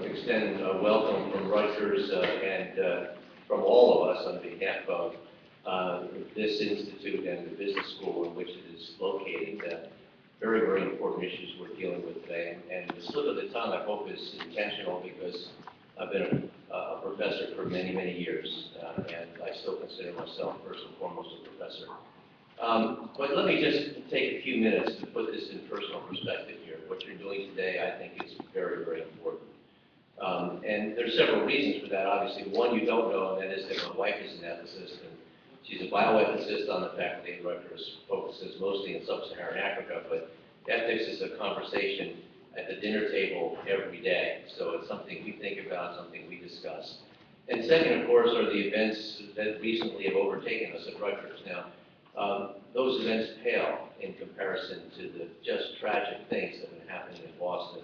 to extend a welcome from Rutgers and from all of us on behalf of this institute and the business school in which it is located. Very, very important issues we're dealing with today. And the slip of the tongue, I hope, is intentional because I've been a professor for many, many years, and I still consider myself first and foremost a professor. But let me just take a few minutes to put this in personal perspective here. What you're doing today, I think, is very, very important. And there's several reasons for that. Obviously, one you don't know, and that is that my wife is an ethicist, and she's a bioethicist on the faculty at Rutgers, focuses mostly in sub-Saharan Africa, but ethics is a conversation at the dinner table every day. So it's something we think about, something we discuss. And second, of course, are the events that recently have overtaken us at Rutgers. Now, those events pale in comparison to the just tragic things that have been happening in Boston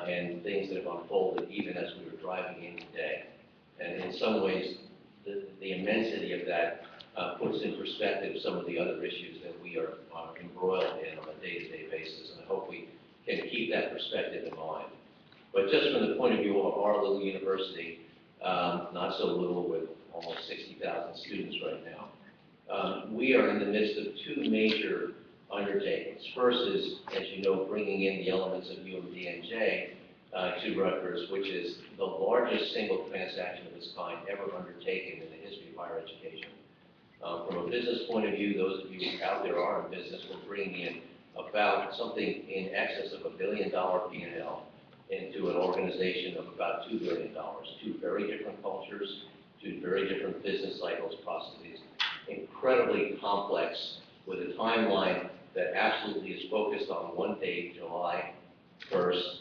and things that have unfolded even as we were driving in today. And in some ways, the immensity of that puts in perspective some of the other issues that we are embroiled in on a day-to-day basis. And I hope we can keep that perspective in mind. But just from the point of view of our little university, not so little with almost 60,000 students right now, we are in the midst of two major undertakings. First is, as you know, bringing in the elements of UMDNJ to Rutgers, which is the largest single transaction of its kind ever undertaken in the history of higher education. From a business point of view, those of you out there are in business, we're bringing in about something in excess of $1 billion P&L into an organization of about $2 billion. Two very different cultures, two very different business cycles, processes, incredibly complex, with a timeline that absolutely is focused on one date, July 1st,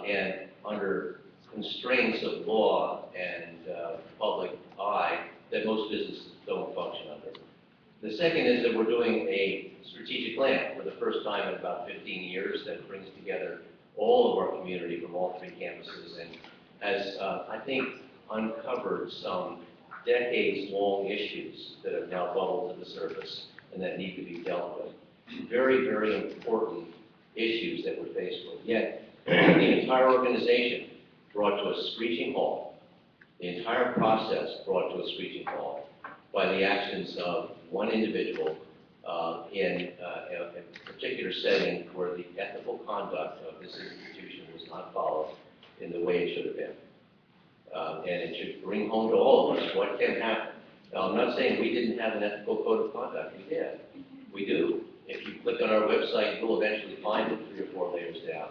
and under constraints of law and public eye that most businesses don't function under. The second is that we're doing a strategic plan for the first time in about 15 years that brings together all of our community from all three campuses and has, I think, uncovered some decades-long issues that have now bubbled to the surface and that need to be dealt with. Very, very important issues that we're faced with. Yet, the entire organization brought to a screeching halt, the entire process brought to a screeching halt by the actions of one individual in a particular setting where the ethical conduct of this institution was not followed in the way it should have been. And it should bring home to all of us what can happen. Now, I'm not saying we didn't have an ethical code of conduct. We did. We do. If you click on our website, you'll eventually find it 3 or 4 layers down.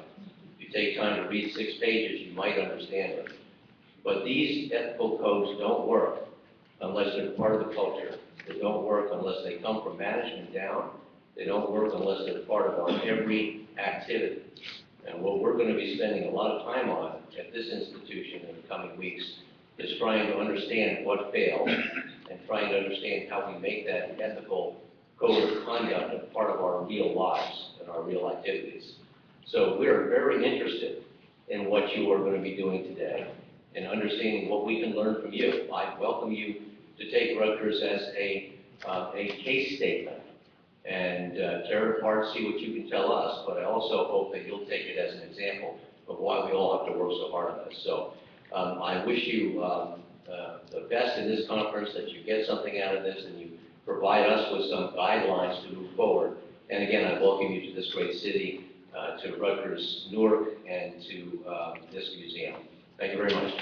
If you take time to read 6 pages, you might understand it. But these ethical codes don't work unless they're part of the culture. They don't work unless they come from management down. They don't work unless they're part of our every activity. And what we're going to be spending a lot of time on at this institution in the coming weeks is trying to understand what failed and trying to understand how we make that ethical code of conduct a part of our real lives and our real activities. So we're very interested in what you are going to be doing today and understanding what we can learn from you. I welcome you to take Rutgers as a case statement and tear it apart, see what you can tell us, but I also hope that you'll take it as an example of why we all have to work so hard on this. So I wish you the best in this conference, that you get something out of this and you provide us with some guidelines to move forward. And again, I welcome you to this great city, to Rutgers Newark, and to this museum. Thank you very much.